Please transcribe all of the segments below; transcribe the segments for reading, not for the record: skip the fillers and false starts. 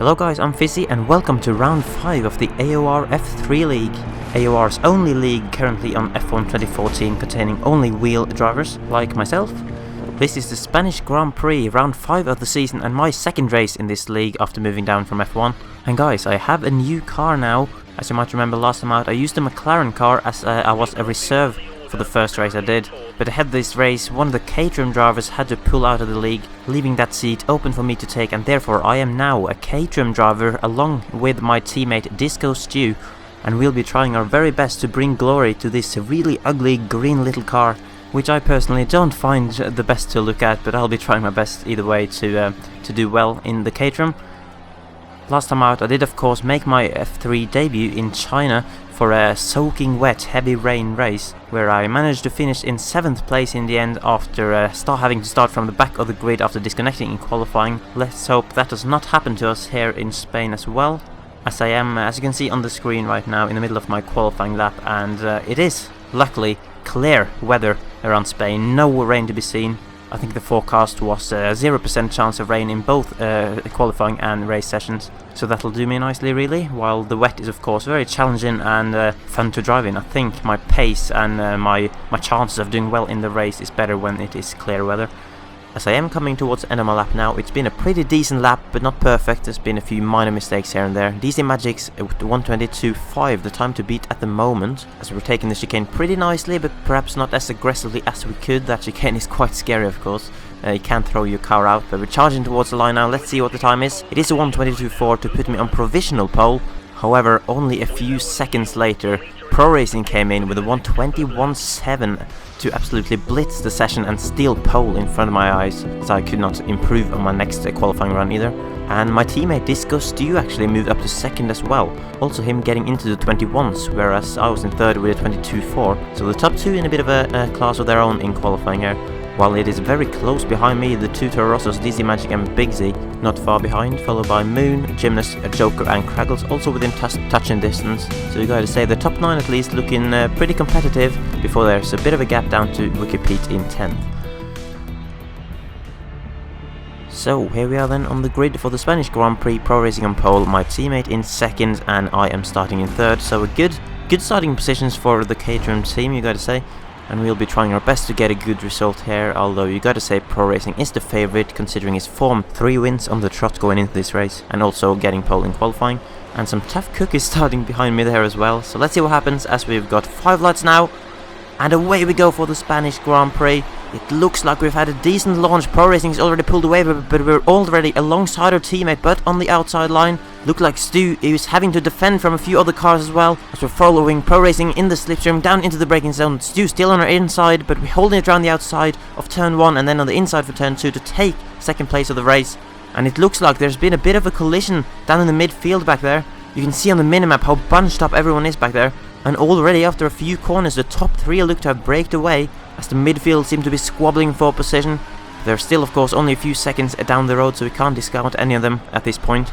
Hello guys, I'm Fisi and welcome to round 5 of the AOR F3 league. AOR's only league currently on F1 2014, containing only wheel drivers like myself. This is the Spanish Grand Prix, round 5 of the season and my second race in this league after moving down from F1. And guys, I have a new car now. As you might remember last time out, I used a McLaren car as I was a reserve for the first race I did. But ahead of this race, one of the Caterham drivers had to pull out of the league, leaving that seat open for me to take, and therefore I am now a Caterham driver along with my teammate Disco Stew, and we'll be trying our very best to bring glory to this really ugly green little car, which I personally don't find the best to look at, but I'll be trying my best either way to do well in the Caterham. Last time out I did of course make my F3 debut in China for a soaking wet heavy rain race, where I managed to finish in 7th place in the end after having to start from the back of the grid after disconnecting in qualifying. Let's hope that does not happen to us here in Spain as well, as I am, as you can see on the screen right now, in the middle of my qualifying lap, and it is luckily clear weather around Spain, no rain to be seen. I think the forecast was 0% chance of rain in both qualifying and race sessions, so that'll do me nicely really, while the wet is of course very challenging and fun to drive in. I think my pace and my chances of doing well in the race is better when it is clear weather. As I am coming towards the end of my lap now, it's been a pretty decent lap, but not perfect. There's been a few minor mistakes here and there. DC Magic's with 1:22.5, the time to beat at the moment, as we're taking the chicane pretty nicely, but perhaps not as aggressively as we could. That chicane is quite scary, of course. You can't throw your car out, but we're charging towards the line now. Let's see what the time is. It is a 1:22.4 to put me on provisional pole. However, only a few seconds later, Pro Racing came in with a 1:21.7 to absolutely blitz the session and steal pole in front of my eyes, so I could not improve on my next qualifying run either. And my teammate Disco Stew actually moved up to 2nd as well, also him getting into the 21s, whereas I was in 3rd with a 22.4, so the top 2 in a bit of a class of their own in qualifying here. While it is very close behind me, the two Toro Rossos, DC Magic and Big Z, not far behind, followed by Moon, Gymnast, Joker and Kraggles, also within touching distance. So you gotta say the top 9 at least looking pretty competitive, before there's a bit of a gap down to Wiki Pete in 10th. So here we are then on the grid for the Spanish Grand Prix, Pro Racing on pole, my teammate in 2nd and I am starting in 3rd, so a good starting positions for the Caterham team, you gotta say. And we'll be trying our best to get a good result here, although you gotta say Pro Racing is the favourite considering his form. 3 wins on the trot going into this race, and also getting pole in qualifying. And some tough cookies starting behind me there as well, so let's see what happens as we've got 5 lights now. And away we go for the Spanish Grand Prix. It looks like we've had a decent launch. Pro Racing's already pulled away, but we're already alongside our teammate, but on the outside line. Look like Stu is having to defend from a few other cars as well, as we're following Pro Racing in the slipstream down into the braking zone. Stu still on our inside, but we're holding it around the outside of turn 1 and then on the inside for turn 2 to take 2nd place of the race. And it looks like there's been a bit of a collision down in the midfield back there. You can see on the minimap how bunched up everyone is back there. And already after a few corners the top 3 look to have braked away, as the midfield seem to be squabbling for position. They're still of course only a few seconds down the road, so we can't discount any of them at this point.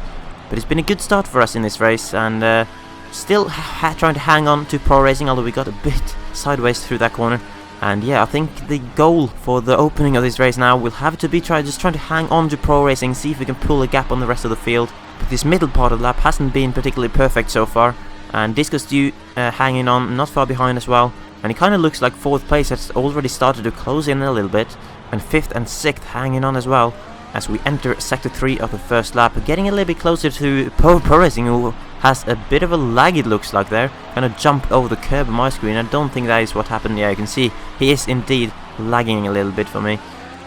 But it's been a good start for us in this race, and still trying to hang on to Pro Racing, although we got a bit sideways through that corner. And yeah, I think the goal for the opening of this race now will have to be trying to hang on to Pro Racing, see if we can pull a gap on the rest of the field. But this middle part of the lap hasn't been particularly perfect so far, and Disco Stew hanging on not far behind as well. And it kind of looks like 4th place has already started to close in a little bit, and 5th and 6th hanging on as well, as we enter sector 3 of the first lap, getting a little bit closer to Pro Racing, who has a bit of a lag it looks like there, kind of jumped over the curb on my screen. I don't think that is what happened. Yeah, you can see he is indeed lagging a little bit for me,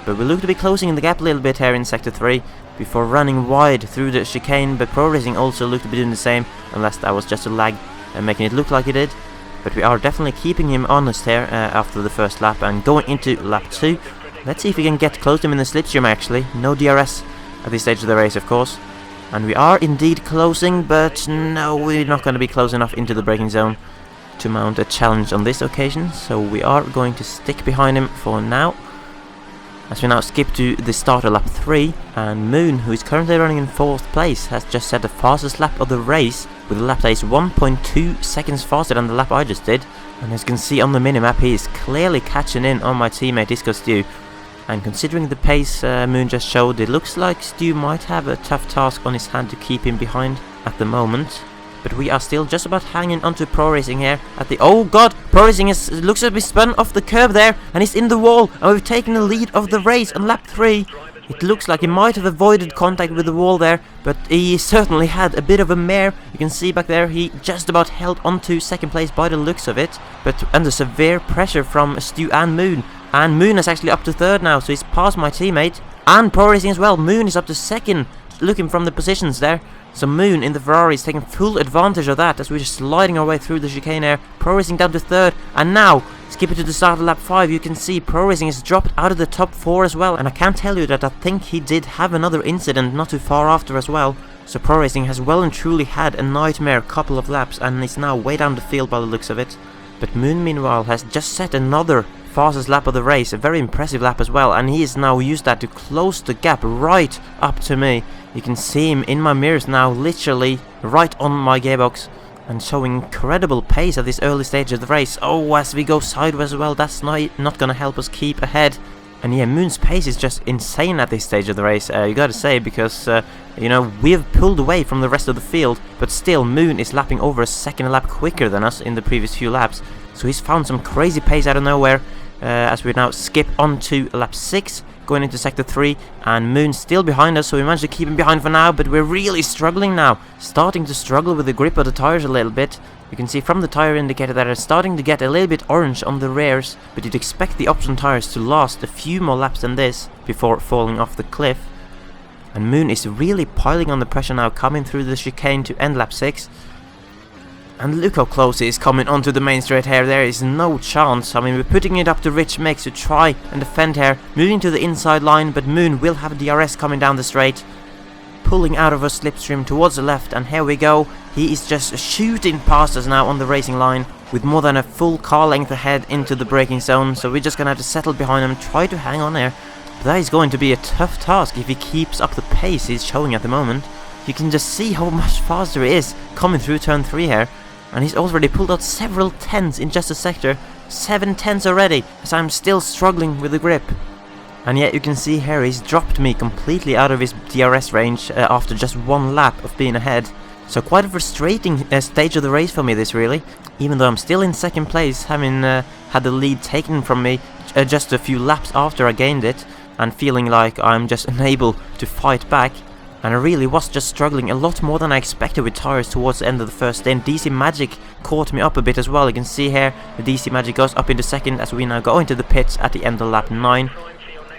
but we look to be closing the gap a little bit here in sector 3 before running wide through the chicane. But Pro Racing also looked to be doing the same, unless that was just a lag and making it look like it did. But we are definitely keeping him honest here after the first lap and going into lap 2. Let's see if we can get close to him in the slipstream actually. No DRS at this stage of the race of course. And we are indeed closing, but no, we're not going to be close enough into the braking zone to mount a challenge on this occasion. So we are going to stick behind him for now, as we now skip to the start of lap 3. And Moon, who is currently running in 4th place, has just set the fastest lap of the race, with a lap that is 1.2 seconds faster than the lap I just did. And as you can see on the minimap, he is clearly catching in on my teammate Disco Stew. And considering the pace Moon just showed, it looks like Stu might have a tough task on his hand to keep him behind at the moment. But we are still just about hanging onto Pro Racing here at the... Oh god! Pro Racing looks to be spun off the curb there, and he's in the wall, and we've taken the lead of the race on lap 3. It looks like he might have avoided contact with the wall there, but he certainly had a bit of a mare. You can see back there he just about held onto second place by the looks of it, but under severe pressure from Stu and Moon. And Moon is actually up to third now, so he's passed my teammate. And Pro Racing as well. Moon is up to second, looking from the positions there. So Moon in the Ferrari is taking full advantage of that as we're just sliding our way through the chicane here. Pro Racing down to third, and now, skipping to the start of lap 5, you can see Pro Racing has dropped out of the top 4 as well. And I can tell you that I think he did have another incident not too far after as well. So Pro Racing has well and truly had a nightmare couple of laps and is now way down the field by the looks of it. But Moon meanwhile has just set another fastest lap of the race, a very impressive lap as well, and he has now used that to close the gap right up to me. You can see him in my mirrors now, literally right on my gearbox, and showing incredible pace at this early stage of the race. Oh, as we go sideways as well, that's not gonna help us keep ahead. And yeah, Moon's pace is just insane at this stage of the race, you gotta say, because you know, we have pulled away from the rest of the field, but still Moon is lapping over a second lap quicker than us in the previous few laps. So he's found some crazy pace out of nowhere. As we now skip on to lap 6, going into sector 3, and Moon's still behind us, so we managed to keep him behind for now, but we're really struggling now, starting to struggle with the grip of the tires a little bit. You can see from the tire indicator that it's starting to get a little bit orange on the rears, but you'd expect the option tires to last a few more laps than this before falling off the cliff. And Moon is really piling on the pressure now, coming through the chicane to end lap 6. And look how close he is coming onto the main straight here. There is no chance. I mean, we're putting it up to Rich Mix to try and defend here. Moving to the inside line, but Moon will have DRS coming down the straight. Pulling out of a slipstream towards the left, and here we go. He is just shooting past us now on the racing line, with more than a full car length ahead into the braking zone. So we're just going to have to settle behind him and try to hang on there. But that is going to be a tough task if he keeps up the pace he's showing at the moment. You can just see how much faster he is coming through turn 3 here. And he's already pulled out several tenths in just a sector. 7 tenths already, as I'm still struggling with the grip. And yet you can see here he's dropped me completely out of his DRS range after just one lap of being ahead. So quite a frustrating stage of the race for me, this really. Even though I'm still in second place, having had the lead taken from me just a few laps after I gained it, and feeling like I'm just unable to fight back. And I really was just struggling a lot more than I expected with tires towards the end of the first stint. DC Magic caught me up a bit as well. You can see here the DC Magic goes up into second as we now go into the pits at the end of lap 9.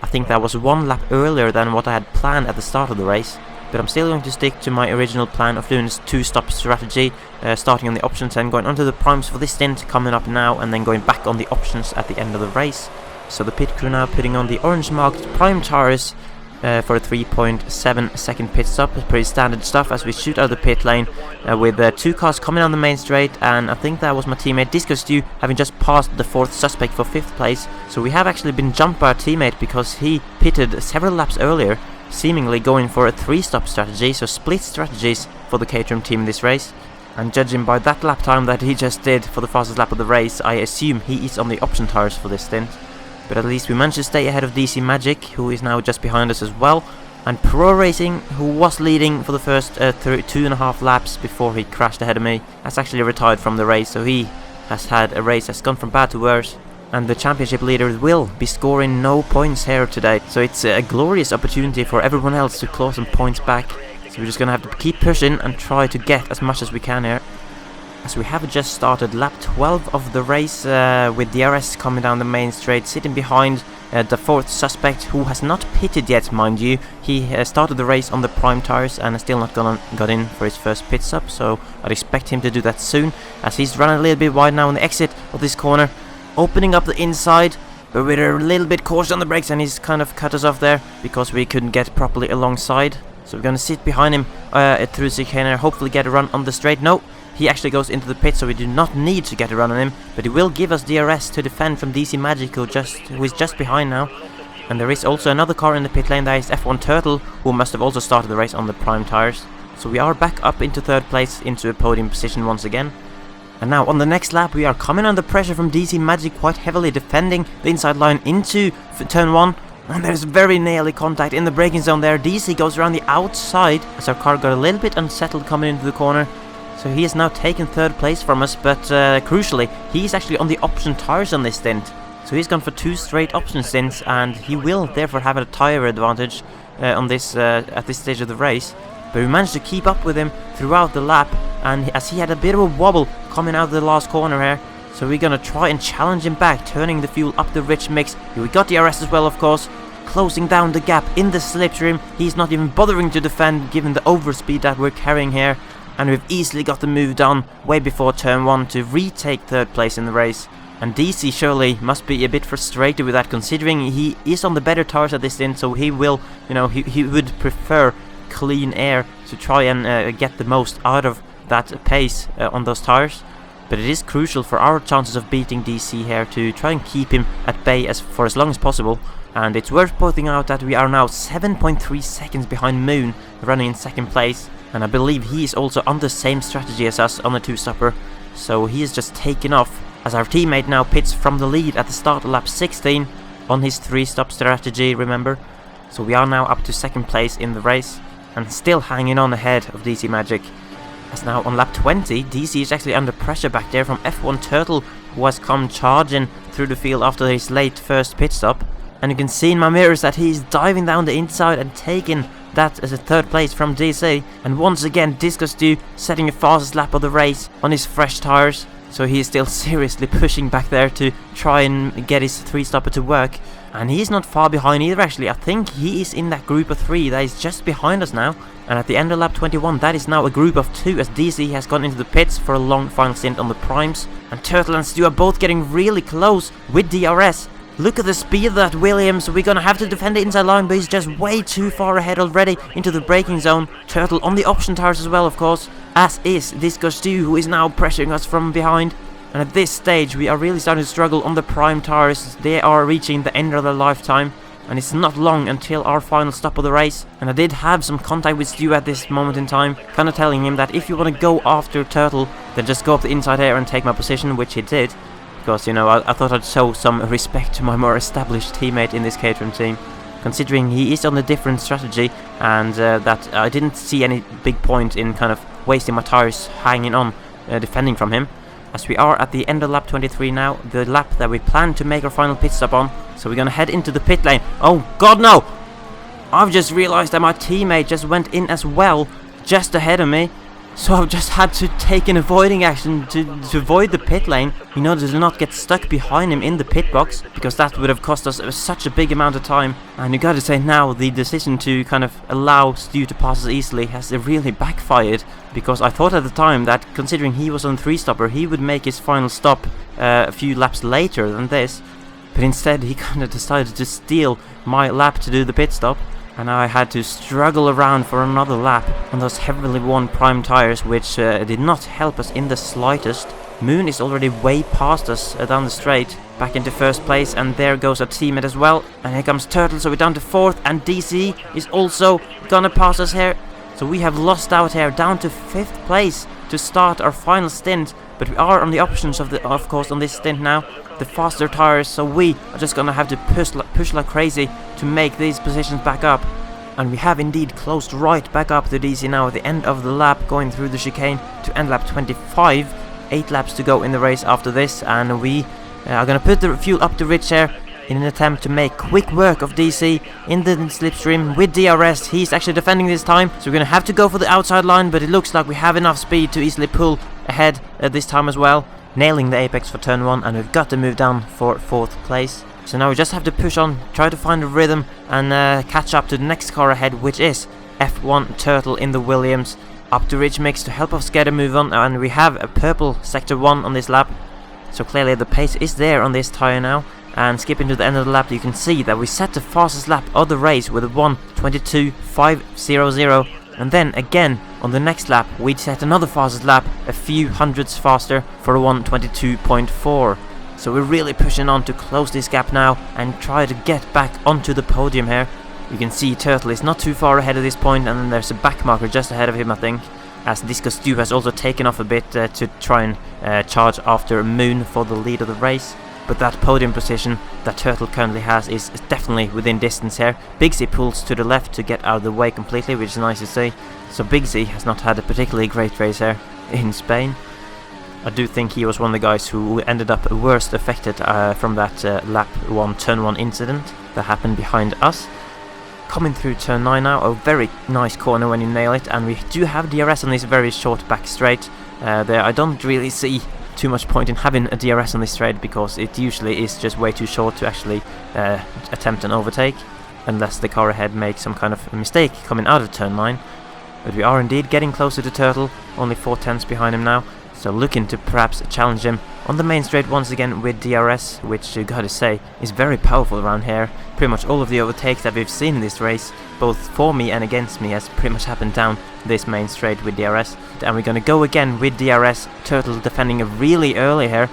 I think that was one lap earlier than what I had planned at the start of the race. But I'm still going to stick to my original plan of doing this 2-stop strategy, starting on the options and going onto the primes for this stint coming up now, and then going back on the options at the end of the race. So the pit crew now putting on the orange marked prime tires for a 3.7 second pit stop. It's pretty standard stuff as we shoot out of the pit lane with 2 cars coming on the main straight, and I think that was my teammate Disco Stew having just passed the 4th suspect for 5th place. So we have actually been jumped by our teammate because he pitted several laps earlier, seemingly going for a 3-stop strategy, so split strategies for the Caterham team in this race. And judging by that lap time that he just did for the fastest lap of the race, I assume he is on the option tires for this stint. But at least we managed to stay ahead of DC Magic, who is now just behind us as well. And Pro Racing, who was leading for the first 2.5 laps before he crashed ahead of me, has actually retired from the race. So he has had a race that's gone from bad to worse. And the championship leaders will be scoring no points here today. So it's a glorious opportunity for everyone else to claw some points back. So we're just going to have to keep pushing and try to get as much as we can here. As we have just started lap 12 of the race with DRS coming down the main straight, sitting behind the 4th suspect, who has not pitted yet, mind you. He started the race on the prime tires and has still not got in for his first pit stop, so I'd expect him to do that soon, as he's running a little bit wide now on the exit of this corner, opening up the inside, but with a little bit cautious on the brakes, and he's kind of cut us off there because we couldn't get properly alongside. So we're going to sit behind him through the chicane, hopefully get a run on the straight. No, he actually goes into the pit, so we do not need to get a run on him, but he will give us DRS to defend from DC Magic, who is just behind now. And there is also another car in the pit lane, that is F1 Turtle, who must have also started the race on the prime tires. So we are back up into 3rd place, into a podium position once again. And now on the next lap we are coming under pressure from DC Magic quite heavily, defending the inside line into turn 1. And there's very nearly contact in the braking zone there. DC goes around the outside as our car got a little bit unsettled coming into the corner. So he has now taken 3rd place from us, but crucially, he's actually on the option tyres on this stint. So he's gone for 2 straight option stints, and he will therefore have a tyre advantage on this at this stage of the race. But we managed to keep up with him throughout the lap, and as he had a bit of a wobble coming out of the last corner here, so we're gonna try and challenge him back, turning the fuel up the rich mix. We got DRS as well, of course, closing down the gap in the slipstream. He's not even bothering to defend given the overspeed that we're carrying here, and we've easily got the move done way before turn 1 to retake 3rd place in the race. And DC surely must be a bit frustrated with that, considering he is on the better tires at this stint, so he will, you know, he would prefer clean air to try and get the most out of that pace on those tires. But it is crucial for our chances of beating DC here to try and keep him at bay for as long as possible. And it's worth pointing out that we are now 7.3 seconds behind Moon, running in 2nd place. And I believe he is also on the same strategy as us on the 2-stopper. So he is just taken off as our teammate now pits from the lead at the start of lap 16 on his 3-stop strategy, remember. So we are now up to 2nd place in the race and still hanging on ahead of DC Magic. As now on lap 20, DC is actually under pressure back there from F1 Turtle, who has come charging through the field after his late first pit stop. And you can see in my mirrors that he's diving down the inside and taking that as a 3rd place from DC. And once again, Disco Stew setting the fastest lap of the race on his fresh tires. So he is still seriously pushing back there to try and get his 3-stopper to work. And he's not far behind either, actually. I think he is in that group of 3 that is just behind us now. And at the end of lap 21, that is now a group of 2 as DC has gone into the pits for a long final stint on the primes. And Turtle and Stu are both getting really close with DRS. Look at the speed of that Williams. We're gonna have to defend the inside line, but he's just way too far ahead already into the braking zone. Turtle on the option tires as well, of course, as is Disco Stew, who is now pressuring us from behind. And at this stage, we are really starting to struggle on the prime tires. They are reaching the end of their lifetime, and it's not long until our final stop of the race. And I did have some contact with Stu at this moment in time, kind of telling him that if you want to go after Turtle, then just go up the inside here and take my position, which he did. Because, you know, I thought I'd show some respect to my more established teammate in this Caterham team, considering he is on a different strategy, and that I didn't see any big point in kind of wasting my tires hanging on, defending from him. As we are at the end of lap 23 now, the lap that we plan to make our final pit stop on. So we're gonna head into the pit lane. Oh god no! I've just realised that my teammate just went in as well, just ahead of me. So I've just had to take an avoiding action to avoid the pit lane, in order to not get stuck behind him in the pit box, because that would have cost us such a big amount of time. And you gotta say now, the decision to kind of allow Stu to pass us easily has really backfired, because I thought at the time that, considering he was on 3-stopper, he would make his final stop a few laps later than this. But instead he kind of decided to steal my lap to do the pit stop. And I had to struggle around for another lap on those heavily worn prime tires, which did not help us in the slightest. Moon is already way past us down the straight, back into 1st place, and there goes our teammate as well. And here comes Turtle, so we're down to 4th, and DC is also gonna pass us here. So we have lost out here, down to 5th place to start our final stint. But we are on the options of course on this stint now, the faster tires, so we are just gonna have to push like crazy to make these positions back up. And we have indeed closed right back up to DC now at the end of the lap, going through the chicane to end lap 25. 8 laps to go in the race after this, and we are gonna put the fuel up the ridge here in an attempt to make quick work of DC in the slipstream with DRS. He's actually defending this time, so we're gonna have to go for the outside line, but it looks like we have enough speed to easily pull ahead this time as well, nailing the apex for turn 1, and we've got to move down for 4th place. So now we just have to push on, try to find a rhythm, and catch up to the next car ahead, which is F1 Turtle in the Williams, up the ridge mix to help us get a move on. And we have a purple sector 1 on this lap, so clearly the pace is there on this tyre now. And skipping to the end of the lap, you can see that we set the fastest lap of the race with a 1:22.500, and then again on the next lap we set another fastest lap a few hundredths faster for a 1:22.4. So we're really pushing on to close this gap now and try to get back onto the podium here. You can see Turtle is not too far ahead at this point, and then there's a back marker just ahead of him, I think, as Disco Stew has also taken off a bit to try and charge after Moon for the lead of the race. but that podium position that Turtle currently has is definitely within distance here. Big Z pulls to the left to get out of the way completely, which is nice to see. So Big Z has not had a particularly great race here in Spain. I do think he was one of the guys who ended up worst affected from that lap 1, turn 1 incident that happened behind us. Coming through turn 9 now, a very nice corner when you nail it, and we do have DRS on this very short back straight. There I don't really see too much point in having a DRS on this straight, because it usually is just way too short to actually attempt an overtake, unless the car ahead makes some kind of mistake coming out of turn 9. But we are indeed getting closer to Turtle, only 4/10ths behind him now, so looking to perhaps challenge him on the main straight once again with DRS, which you gotta say is very powerful around here. Pretty much all of the overtakes that we've seen in this race, both for me and against me, has pretty much happened down this main straight with DRS. And we're gonna go again with DRS, Turtle defending really early here,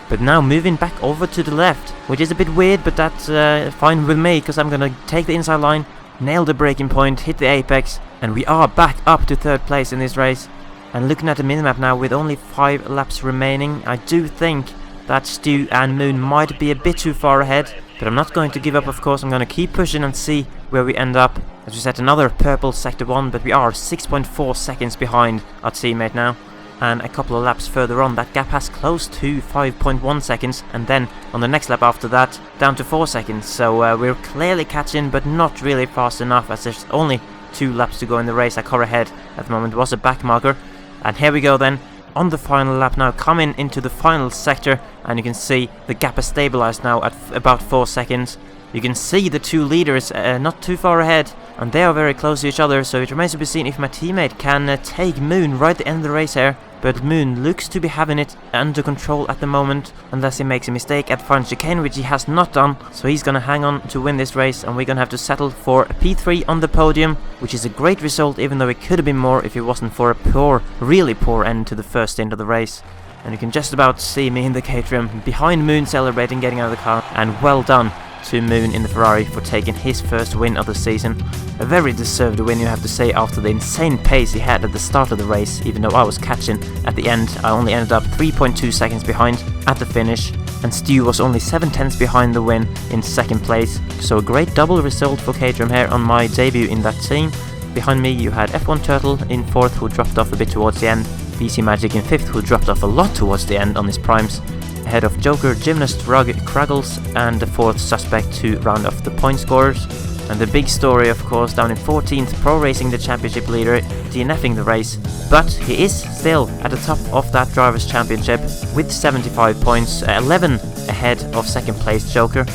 but now moving back over to the left, which is a bit weird, but that's fine with me, because I'm gonna take the inside line, nail the braking point, hit the apex, and we are back up to 3rd place in this race. And looking at the minimap now with only 5 laps remaining, I do think that Stu and Moon might be a bit too far ahead, but I'm not going to give up, of course. I'm going to keep pushing and see where we end up. As we said, another purple sector 1, but we are 6.4 seconds behind our teammate now. And a couple of laps further on, that gap has closed to 5.1 seconds, and then on the next lap after that, down to 4 seconds. So we're clearly catching, but not really fast enough, as there's only 2 laps to go in the race. Our car ahead at the moment was a back marker. And here we go then, on the final lap now, coming into the final sector, and you can see the gap has stabilized now at about 4 seconds. You can see the 2 leaders not too far ahead, and they are very close to each other, so it remains to be seen if my teammate can take Moon right at the end of the race here. But Moon looks to be having it under control at the moment, unless he makes a mistake at the final chicane, which he has not done. So he's gonna hang on to win this race, and we're gonna have to settle for a P3 on the podium, which is a great result, even though it could have been more if it wasn't for a really poor end to the first stint of the race. And you can just about see me in the Caterham behind Moon celebrating getting out of the car, and well done to Moon in the Ferrari for taking his first win of the season. A very deserved win, you have to say, after the insane pace he had at the start of the race. Even though I was catching at the end, I only ended up 3.2 seconds behind at the finish, and Stu was only 7/10ths behind the win in 2nd place. So a great double result for Caterham here on my debut in that team. Behind me you had F1 Turtle in 4th, who dropped off a bit towards the end, Fisi Magic in 5th, who dropped off a lot towards the end on his primes, ahead of Joker, Gymnast, Craggles, and the 4th suspect to round off the point scorers. And the big story, of course, down in 14th, Pro Racing the championship leader, DNFing the race, but he is still at the top of that Drivers' Championship with 75 points, 11 ahead of 2nd place Joker.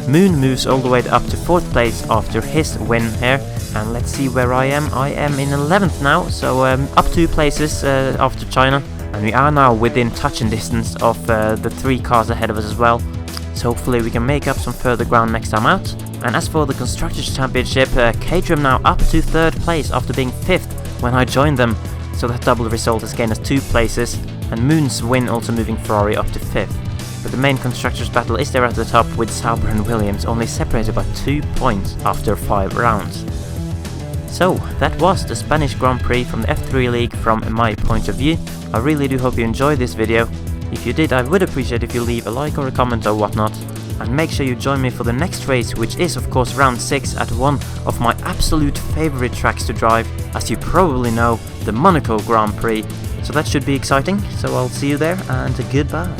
Moon moves all the way up to 4th place after his win here, and let's see where I am. I am in 11th now, so up 2 places after China. And we are now within touching distance of the 3 cars ahead of us as well. So hopefully we can make up some further ground next time out. And as for the Constructors' Championship, Caterham now up to 3rd place after being 5th when I joined them. So that double result has gained us 2 places. And Moon's win also moving Ferrari up to 5th. But the main Constructors' battle is there at the top, with Sauber and Williams only separated by 2 points after 5 rounds. So that was the Spanish Grand Prix from the F3 League from my point of view. I really do hope you enjoyed this video. If you did, I would appreciate if you leave a like or a comment or whatnot. And make sure you join me for the next race, which is of course round 6 at one of my absolute favorite tracks to drive, as you probably know, the Monaco Grand Prix. So that should be exciting, so I'll see you there, and goodbye.